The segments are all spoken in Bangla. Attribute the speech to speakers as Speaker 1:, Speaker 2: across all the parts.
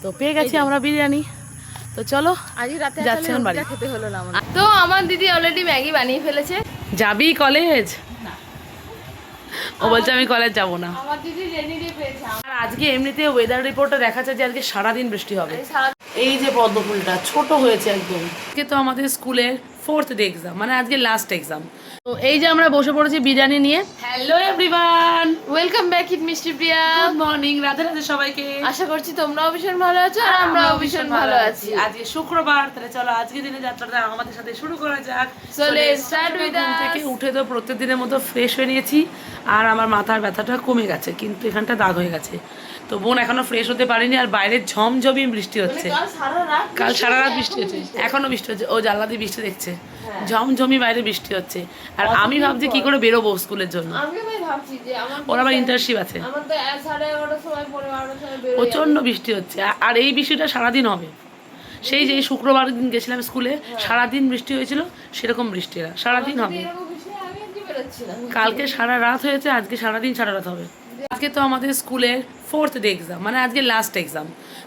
Speaker 1: তো পেয়ে গেছি আমরা বিরিয়ানি। তো চলো
Speaker 2: আজ রাতে
Speaker 1: যাচ্ছি এখন বাড়ি।
Speaker 2: খেতে হলো না আমার। তো আমার দিদি অলরেডি ম্যাগি বানিয়ে ফেলেছে।
Speaker 1: যাবি কলেজ? ও বলছে আমি কলেজ যাব না।
Speaker 2: আমার দিদি রেডি দিয়ে পেয়েছে।
Speaker 1: আর আজকে এমনিতে ওয়েদার রিপোর্টে দেখাচ্ছে যে আজকে সারাদিন বৃষ্টি হবে। এই যে পদ্ম ফুলটা ছোট হয়েছে একদম। আজকে তো আমাদের স্কুলের 4th ডে এক্সাম, মানে আজকে লাস্ট এক্সাম। তো এই যে আমরা বসে পড়েছি বিরিয়ানি নিয়ে। হ্যালো এভরিওয়ান,
Speaker 2: ওয়েলকাম ব্যাক ইট মিষ্টি প্রিয়া।
Speaker 1: গুড মর্নিং, রাধে রাধে সবাইকে।
Speaker 2: আশা করছি তোমরাও ভীষণ ভালো আছো আর আমরাও ভীষণ ভালো আছি।
Speaker 1: আজকে শুক্রবার, তাহলে চলো আজকে দিনে যাত্রাটা আমাদের সাথে শুরু করা যাক।
Speaker 2: So let's start with
Speaker 1: ঘুম থেকে উঠে তো প্রত্যেকদিনের মতো ফ্রেশ হয়ে নিয়েছি। আর আমার মাথার ব্যথাটা কমে গেছে, কিন্তু এখানটা দাগ হয়ে গেছে। তো বোন এখনো ফ্রেশ হতে পারেনি, আর বাইরে ঝমঝমি বৃষ্টি হচ্ছে। কাল সারা রাত বৃষ্টি হচ্ছে, এখনো বৃষ্টি হচ্ছে। ও জানলা দিয়ে বৃষ্টি দেখছে, ঝমঝমি বাইরে বৃষ্টি হচ্ছে। আর আমি ভাবছি কি করে বেরোবো স্কুলের জন্য। ওর আবার ইন্টার্নশিপ আছে। প্রচন্ড বৃষ্টি হচ্ছে, আর এই বৃষ্টিটা সারাদিন হবে। সেই যে শুক্রবার দিন গেছিলাম স্কুলে, সারাদিন বৃষ্টি হয়েছিল, সেরকম বৃষ্টি সারাদিন হবে। কালকে সারা রাত হয়েছে, আজকে সারাদিন সারা রাত হবে। আজকে তো আমাদের স্কুলের 4th ডে এক্সাম, মানে আজকে লাস্ট এক্সাম।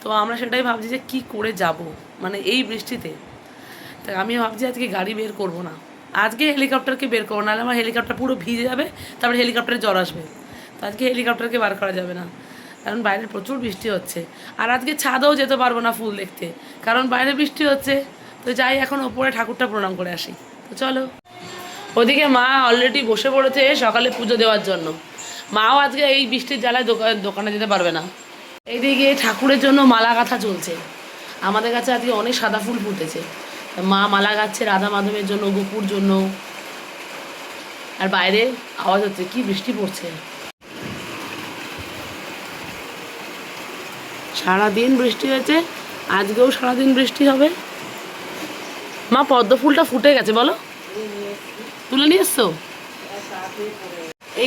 Speaker 1: তো আমরা সেটাই ভাবছি যে কি করে যাব, মানে এই বৃষ্টিতে। তাই আমি ভাবছি আজকে গাড়ি বের করব না, আজকে হেলিকপ্টারকে বের করবো, নাহলে আমার হেলিকপ্টার পুরো ভিজে যাবে, তারপরে হেলিকপ্টারে জ্বর আসবে। তো আজকে হেলিকপ্টারকে বার করা যাবে না, কারণ বাইরে প্রচুর বৃষ্টি হচ্ছে। আর আজকে ছাদেও যেতে পারবো না ফুল দেখতে, কারণ বাইরে বৃষ্টি হচ্ছে। তো যাই এখন ওপরে ঠাকুরটা প্রণাম করে আসি। তো চলো। ওদিকে মা অলরেডি বসে পড়েছে সকালে পুজো দেওয়ার জন্য। মাও আজকে এই বৃষ্টির জ্বালায় দোকানে যেতে পারবে না। এইদিকে ঠাকুরের জন্য মালা গাঁথা চলছে। আমাদের কাছে আজকে অনেক সাদা ফুল ফুটেছে, মা মালা গাচ্ছে রাধা মাধবের জন্য, গোপুর জন্য। আর বাইরে আওয়াজ হচ্ছে, কি বৃষ্টি পড়ছে। সারাদিন বৃষ্টি হয়েছে, আজকেও সারাদিন বৃষ্টি হবে। মা পদ্ম ফুলটা ফুটে গেছে, বলো তুলে নিয়ে এসছো?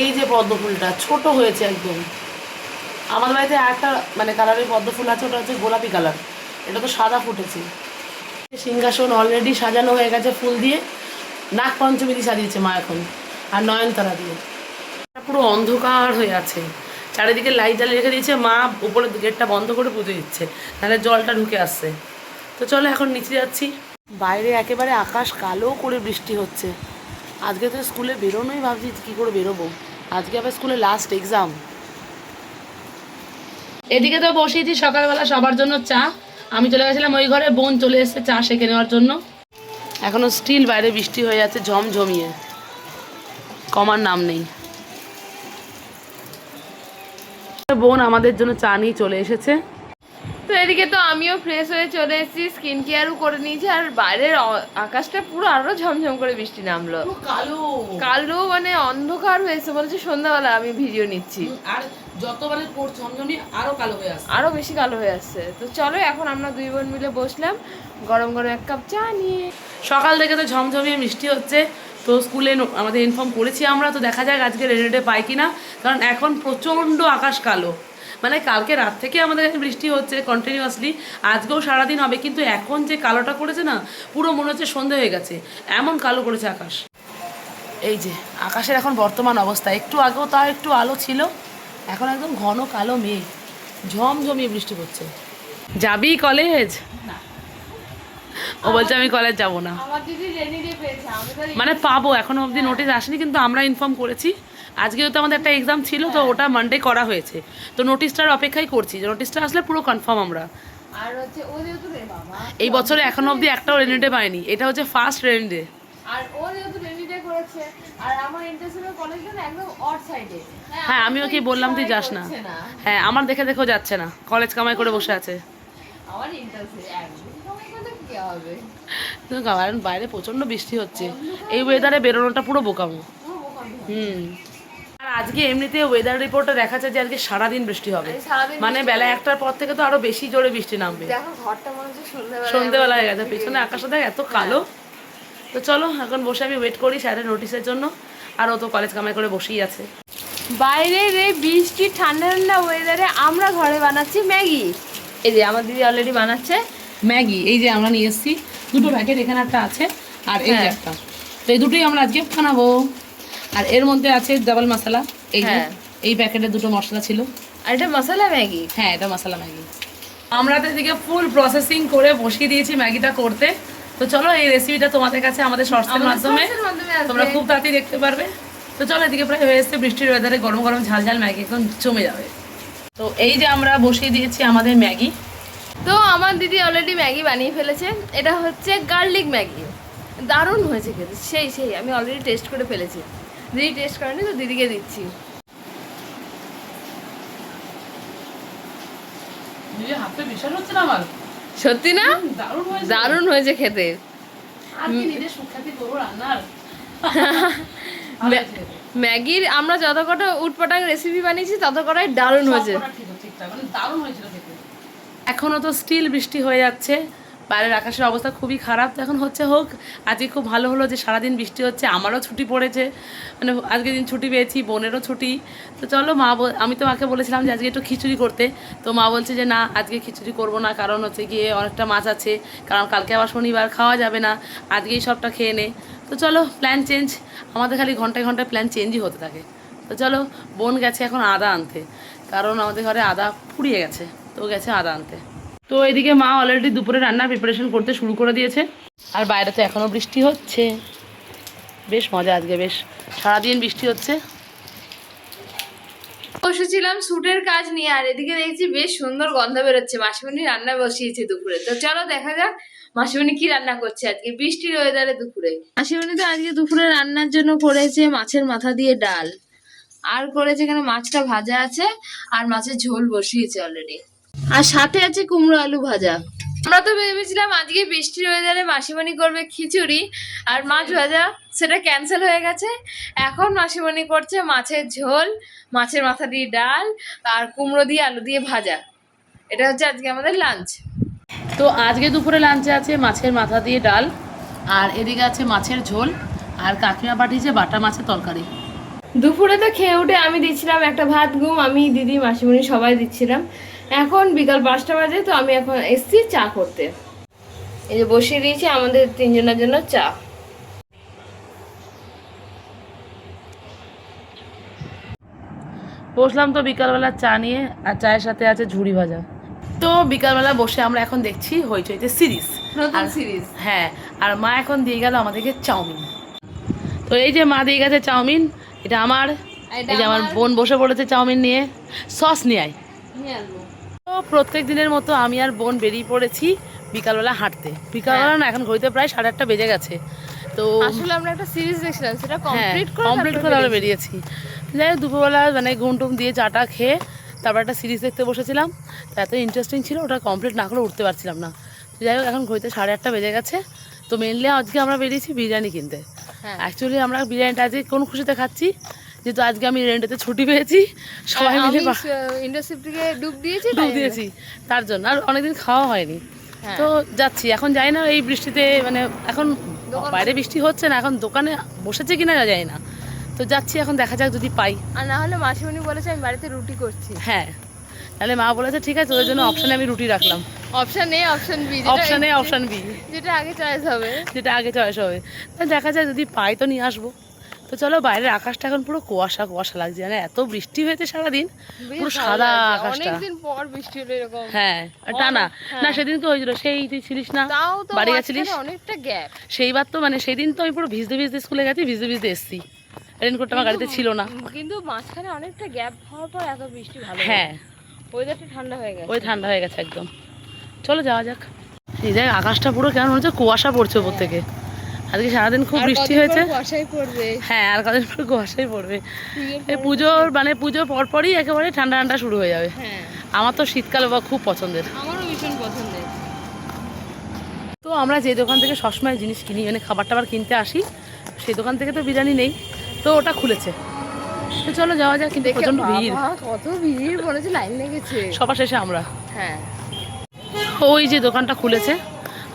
Speaker 1: এই যে পদ্ম ফুলটা ছোট হয়েছে একদম। আমাদের বাড়িতে একটা মানে কালারের পদ্ম ফুল আছে, ওটা হচ্ছে গোলাপি কালার। এটা তো সাদা ফুটেছে। সিংহাসন অলরেডি সাজানো হয়ে গেছে ফুল দিয়ে। নাগ পঞ্চমী দিয়ে সাজিয়েছে মা এখন, আর নয়নতারা দিয়ে। পুরো অন্ধকার হয়ে আছে, চারিদিকে লাইট জ্বালিয়ে রেখে দিয়েছে। মা উপরের গেটটা বন্ধ করে পুজো দিচ্ছে, তাহলে জলটা ঢুকে আসছে। তো চলো এখন নিচে যাচ্ছি। বাইরে একেবারে আকাশ কালো করে বৃষ্টি হচ্ছে। আজকে তো স্কুলে বেরোনোই ভাবছি কী করে বেরোবো, আজকে আবার স্কুলে লাস্ট এক্সাম। এদিকে তো বসিয়েছি সকালবেলা সবার জন্য চা। আমি চলে গেছিলাম ওই ঘরে, বোন চলে এসেছে চা সেঁকে নেওয়ার জন্য। এখনো স্টিল বাইরে বৃষ্টি হয়ে যাচ্ছে ঝমঝমিয়ে, কমার নাম নেই। বোন আমাদের জন্য চা নিয়ে চলে এসেছে।
Speaker 2: তো এদিকে তো আমিও ফ্রেশ হয়ে চলে এসেছি, স্কিন কেয়ারও করে নিয়েছি। আর বাইরের আকাশটা পুরো আরো ঝমঝম করে বৃষ্টি নামলো,
Speaker 1: কালো
Speaker 2: কালো মানে অন্ধকার হয়েছে। বলছে সন্ধ্যাবেলা আমি ভিডিও নিচ্ছি,
Speaker 1: আর যতবারে ঝমঝমি আরো কালো হয়ে আসছে,
Speaker 2: আরো বেশি কালো হয়ে আসছে। তো চলো এখন আমরা দুই বোন মিলে বসলাম গরম গরম এক কাপ চা নিয়ে।
Speaker 1: সকাল থেকে তো ঝমঝমিয়ে বৃষ্টি হচ্ছে। তো স্কুলে আমাদের ইনফর্ম করেছি আমরা, তো দেখা যাক আজকে রেডি পাই কিনা, কারণ এখন প্রচণ্ড আকাশ কালো। মানে কালকে রাত থেকে আমাদের এখানে বৃষ্টি হচ্ছে কন্টিনিউয়াসলি, আজকেও সারাদিন হবে। কিন্তু এখন যে কালোটা করেছে না, পুরো মনে হচ্ছে সন্ধে হয়ে গেছে, এমন কালো করেছে আকাশ। এই যে আকাশের এখন বর্তমান অবস্থা, একটু আগেও তাও একটু আলো ছিল, এখন একদম ঘন কালো মেঘ, ঝমঝমিয়ে বৃষ্টি পড়ছে। যাবি কলেজ? ও বলছে আমি কলেজ যাব না। মানে পাবো, এখনো অবধি নোটিশ আসেনি, কিন্তু আমরা ইনফর্ম করেছি। আজকেও তো আমাদের একটা এক্সাম ছিল, তো ওটা মানডে করা হয়েছে। তো নোটিশটার অপেক্ষাই করছি, নোটিশটা আসলে পুরো কনফার্ম আমরা। এই বছরে এখনো অবধি একটাও রেনি ডে পাইনি, এটা হচ্ছে ফার্স্ট রেনি ডে। হ্যাঁ আমিও কি বললাম তুই যাস না। হ্যাঁ আমার দেখে দেখেও যাচ্ছে না, কলেজ কামাই করে বসে আছে। কারণ বাইরে প্রচন্ড বৃষ্টি হচ্ছে, এই ওয়েদারে বেরোনোটা পুরো বোকামো। আর আজকে এমনিতে ওয়েদার রিপোর্টে দেখাচ্ছে যে আজকে সারাদিন বৃষ্টি হবে, মানে বেলা 1টার পর থেকে তো আরো বেশি জোরে বৃষ্টি নামবে। সন্ধ্যেবেলা হয়ে গেছে, পেছনে আকাশটা দেখ এত কালো। তো চলো এখন বসে আমি ওয়েট করি স্যারের নোটিশের জন্য, আর ও তো কলেজ কামাই করে বসেই আছে।
Speaker 2: বাইরের এই বৃষ্টি ঠান্ডা ঠান্ডা ওয়েদারে আমরা ঘরে বানাচ্ছি ম্যাগি। এই যে আমার দিদি অলরেডি বানাচ্ছে
Speaker 1: ম্যাগি। এই যে আমরা নিয়ে এসেছি দুটো প্যাকেট, এখানে একটা আছে আর এই একটা। তো এই দুটোই আমরা আজকে বানাবো। আর এর মধ্যে আছে ডাবল মশলা, এই যে এই প্যাকেটে দুটো মশলা ছিল।
Speaker 2: আর এটা মশলা ম্যাগি?
Speaker 1: হ্যাঁ এটা মশলা ম্যাগি। আমরা তো এদিকে ফুল প্রসেসিং করে বসিয়ে দিয়েছি ম্যাগিটা করতে। তো চলো এই রেসিপিটা তোমাদের কাছে আমাদের শর্টসের মাধ্যমে তোমরা খুব তাড়াতাড়ি দেখতে পারবে। তো চলো এদিকে প্রায় হয়ে এসছে, বৃষ্টির ওয়েদারে গরম গরম ঝাল ঝাল ম্যাগি একদম জমে যাবে। তো এই যে আমরা বসিয়ে দিয়েছি আমাদের ম্যাগি।
Speaker 2: তো আমার দিদি অলরেডি ম্যাগি বানিয়ে ফেলেছে। এটা হচ্ছে গার্লিক ম্যাগি, দারুণ হয়েছে খেতে, সেই আমি অলরেডি টেস্ট করে ফেলেছি। দিদি টেস্ট করেনি তো দিদিকে দিচ্ছি।
Speaker 1: হাতে বিশাল হচ্ছে না আমার,
Speaker 2: সত্যি না? দারুণ হয়েছে খেতে। ম্যাগির আমরা যত কটা উটপাটাং রেসিপি বানিয়েছি তত কটাই দারুণ হয়েছে।
Speaker 1: এখনো তো স্টিল বৃষ্টি হয়ে যাচ্ছে, বাইরের আকাশের অবস্থা খুবই খারাপ। তো এখন হচ্ছে হোক, আজকে খুব ভালো হলো যে সারাদিন বৃষ্টি হচ্ছে, আমারও ছুটি পড়েছে, মানে আজকে দিন ছুটি পেয়েছি, বোনেরও ছুটি। তো চলো আমি তো মাকে বলেছিলাম যে আজকে একটু খিচুড়ি করতে, তো মা বলছে যে না আজকে খিচুড়ি করব না, কারণ হচ্ছে গিয়ে অনেকটা মাছ আছে, কারণ কালকে আবার শনিবার খাওয়া যাবে না, আজকেই সবটা খেয়ে নে। তো চলো প্ল্যান চেঞ্জ, আমাদের খালি ঘন্টায় ঘন্টায় প্ল্যান চেঞ্জই হতে থাকে। তো চলো বোন গেছে এখন আদা আনতে, কারণ আমাদের ঘরে আদা ফুরিয়ে গেছে, তো গেছে আদা আনতে। তো এদিকে মা অলরেডি দুপুরে রান্নার প্রিপারেশন করতে শুরু করে দিয়েছে, আর বাইরে তো এখনও বৃষ্টি হচ্ছে, বেশ মজা আজকে, বেশ সারাদিন বৃষ্টি হচ্ছে।
Speaker 2: বসেছিলাম স্যুটের কাজ নিয়ে, আর এদিকে দেখছি বেশ সুন্দর গন্ধ বেরোচ্ছে। মাসিমণি রান্না বসিয়েছে দুপুরে। তো চলো দেখা যাক মাসিমণি কি রান্না করছে আজকে বৃষ্টির ওয়েদারে দুপুরে। মাসিমণি তো আজকে দুপুরে রান্নার জন্য করেছে মাছের মাথা দিয়ে ডাল, আর করেছে এখানে মাছটা ভাজা আছে, আর মাছের ঝোল বসিয়েছে অলরেডি, আর সাথে আছে কুমড়ো আলু ভাজা। আমরা তো ভেবেছিলাম আজকে বৃষ্টির ওয়েদারে মাসিমণি করবে খিচুড়ি আর মাছ ভাজা, সেটা ক্যান্সেল হয়ে গেছে। এখন মাসিমণি করছে মাছের ঝোল, মাছের মাথা দিয়ে ডাল, আর কুমড়ো দিয়ে আলু দিয়ে ভাজা। এটা হচ্ছে আজকে আমাদের লাঞ্চ।
Speaker 1: তো আজকে দুপুরে লাঞ্চে আছে মাছের মাথা দিয়ে ডাল, আর এদিকে আছে মাছের ঝোল, আর কাকিমা পাঠিয়েছে বাটা মাছের তরকারি।
Speaker 2: দুপুরে তো খেয়ে উঠে আমি দিচ্ছিলাম একটা ভাত ঘুম, আমি দিদি মাসিমণি সবাই দিচ্ছিলাম। এখন বিকাল 5টা বাজে, তো আমি এখন এসছি চা করতে। এই যে বসিয়ে দিয়েছি আমাদের তিনজনের জন্য চা।
Speaker 1: বসলাম তো বিকালবেলা চা নিয়ে, আর চায়ের সাথে আছে ঝুড়ি ভাজা। তো বিকালবেলা বসে আমরা এখন দেখছি হইচইতে সিরিজ,
Speaker 2: নতুন সিরিজ।
Speaker 1: হ্যাঁ, আর মা এখন দিয়ে গেল আমাদেরকে চাউমিন। তো এই যে মা দিয়ে গেছে চাউমিন, এটা আমার, এই যে আমার বোন বসে পড়েছে চাউমিন নিয়ে, সস নিয়ে আয়। তো প্রত্যেক দিনের মতো আমি আর বোন বেরিয়ে পড়েছি বিকালবেলা হাঁটতে। বিকালবেলা না, এখন ঘড়িতে প্রায় 8:30 বেজে গেছে। তো
Speaker 2: আসলে আমরা একটা সিরিজ দেখছিলাম, সেটা
Speaker 1: হ্যাঁ
Speaker 2: কমপ্লিট
Speaker 1: করে আমরা বেরিয়েছি। যাই হোক দুপুরবেলা মানে ঘুম টুম দিয়ে চাটা খেয়ে তারপর একটা সিরিজ দেখতে বসেছিলাম। তো এত ইন্টারেস্টিং ছিল, ওটা কমপ্লিট না করে উঠতে পারছিলাম না। যাই হোক এখন ঘড়িতে 8:30 বেজে গেছে। তো মেনলি আজকে আমরা বেরিয়েছি বিরিয়ানি কিনতে। অ্যাকচুয়ালি আমরা বিরিয়ানিটা আজকে কোন খুশিতে খাচ্ছি, যেহেতু আজকে আমি রেন্টেতে ছুটি পেয়েছি, সবাই মিলে
Speaker 2: ইন্টারশিপ থেকে ডুব দিয়েছি,
Speaker 1: তার জন্য আর অনেকদিন খাওয়া হয়নি। তো যাচ্ছি, এখন যাই না এই বৃষ্টিতে, মানে এখন বাইরে বৃষ্টি হচ্ছে না, এখন দোকানে বসেছে কিনা যায় না। তো যাচ্ছি, এখন দেখা যাক যদি পাই।
Speaker 2: আর না হলে মাসিমণি বলেছে আমি বাড়িতে রুটি করছি।
Speaker 1: হ্যাঁ, তাহলে মা বলেছে ঠিক আছে, তোদের জন্য অপশানে আমি রুটি রাখলাম।
Speaker 2: Option A option B,
Speaker 1: option B,
Speaker 2: যেটা আগে চয়েস হবে।
Speaker 1: তা দেখা যাক যদি পাই তো নিয়ে আসবো। তো চলো, বাইরের আকাশটা এখন পুরো কুয়াশা কুয়াশা লাগছে, মানে এত বৃষ্টি হয়েছে সারাদিন, পুরো সাদা আকাশটা।
Speaker 2: অনেকদিন পর বৃষ্টি হলো এরকম।
Speaker 1: হ্যাঁ, টানা না, সেদিন তো হয়েছিল, সেই তুই ছিলিস না, বাড়ি গেছিলিস,
Speaker 2: অনেকটা গ্যাপ।
Speaker 1: সেইবার তো মানে সেদিন তো আমি পুরো ভিজতে ভিজতে স্কুলে গেছি, ভিজতে ভিজতে এসছি, রেনকোটটা আমার গাড়িতে ছিল না।
Speaker 2: কিন্তু মাঝখানে অনেকটা গ্যাপ হওয়ার পর এত বৃষ্টি ভালো।
Speaker 1: হ্যাঁ,
Speaker 2: ওয়েদারটা ঠান্ডা হয়ে গেছে,
Speaker 1: ঠান্ডা হয়ে গেছে একদম। চলো যাওয়া যাক। এই জায়গায় আকাশটা পুরো কেমন হচ্ছে, কুয়াশা পড়ছে উপর থেকে। আজকে সারাদিন খুব বৃষ্টি হয়েছে। হ্যাঁ, আর কদিন পর কুয়াশাই পড়বে। এই পুজোর পরপরই একেবারে ঠান্ডা ঠান্ডা শুরু হয়ে যাবে। আমার তো শীতকাল খুব পছন্দের,
Speaker 2: আমারও ভীষণ পছন্দের।
Speaker 1: তো আমরা যে দোকান থেকে সবসময় জিনিস কিনি, মানে খাবার টাবার কিনতে আসি, সেই দোকান থেকে তো বিরিয়ানি নেই, তো ওটা খুলেছে। তো চলো যাওয়া যাক। কিন্তু প্রচন্ড ভিড়,
Speaker 2: কত ভিড়, মনে হচ্ছে লাইন লেগেছে।
Speaker 1: সবার শেষে আমরা,
Speaker 2: হ্যাঁ,
Speaker 1: ওই যে দোকানটা খুলেছে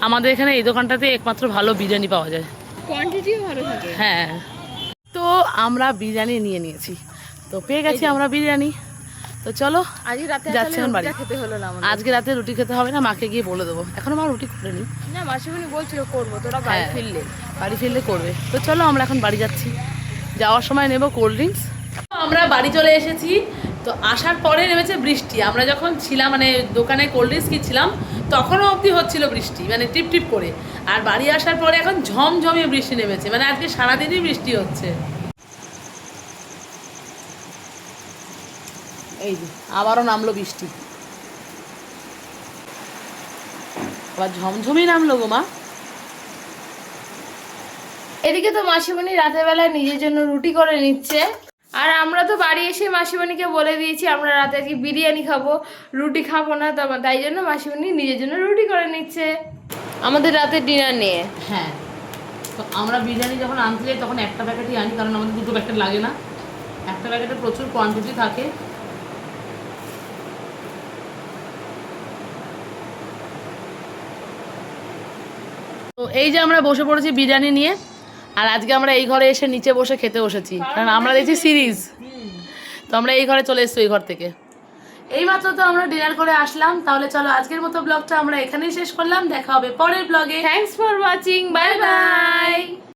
Speaker 1: আমাদের এখানে, এই দোকানটাতে একমাত্র ভালো বিরিয়ানি পাওয়া যায়,
Speaker 2: কোয়ান্টিটিও ভালো থাকে।
Speaker 1: হ্যাঁ, তো আমরা বিরিয়ানি নিয়ে নিয়েছি, তো পেয়ে গেছি আমরা বিরিয়ানি। তো চলো
Speaker 2: আজকে রাতে
Speaker 1: যাচ্ছি এখন বাড়ি।
Speaker 2: খেতে হলো না আমাদের।
Speaker 1: আজকে রাতে রুটি খেতে হবে না, মাকে গিয়ে বলে দেবো, এখনো মা রুটি করেনি।
Speaker 2: না, মাসিমণি বলছিল করবো, তোরা বাড়ি
Speaker 1: ফিরলে করবে। তো চলো আমরা এখন বাড়ি যাচ্ছি, যাওয়ার সময় নেব কোল্ড ড্রিঙ্কস। আমরা বাড়ি চলে এসেছি, তো আসার পরে নেমেছে বৃষ্টি। আমরা যখন ছিলাম মানে দোকানে কোল্ড ড্রিঙ্কস কিনছিলাম তখনও অবধি হচ্ছিল বৃষ্টি, মানে টিপ টিপ করে। আর বাড়ি আসার পরে এখন ঝমঝমিয়ে বৃষ্টি নেমেছে, মানে আজকে সারাদিনই বৃষ্টি হচ্ছে। এই যে আবারও নামলো বৃষ্টি, আবার ঝমঝমিয়ে নামলো গো মা।
Speaker 2: এদিকে তো মাসিমণি রাতের বেলা নিজের জন্য রুটি করে নিচ্ছে, আর আমরা তো বাড়ি এসে মাসিমণিকে বলে দিয়েছি আমরা রাতে আজকে বিরিয়ানি খাবো, রুটি খাবো না। তাই জন্য মাসিমণি নিজের জন্য রুটি করে নিচ্ছে আমাদের রাতের ডিনার নিয়ে।
Speaker 1: হ্যাঁ, তো আমরা বিরিয়ানি যখন আনতে যাই তখন একটা প্যাকেটই আনি, কারণ আমাদের দুটো প্যাকেট লাগে না, একটা প্যাকেটে প্রচুর কোয়ান্টিটি থাকে। তো এই যে আমরা বসে পড়েছি বিরিয়ানি নিয়ে, আর আজকে আমরা এই ঘরে এসে নিচে বসে খেতে বসেছি, কারণ আমরা দেখছি সিরিজ। তো আমরা এই ঘরে চলে এসেছি এই ঘর থেকে। এইমাত্র তো আমরা ডিনার করে আসলাম। তাহলে চলো আজকের মতো ব্লগটা আমরা এখানেই শেষ করলাম, দেখা হবে পরের ব্লগে।
Speaker 2: Thanks for watching, bye bye.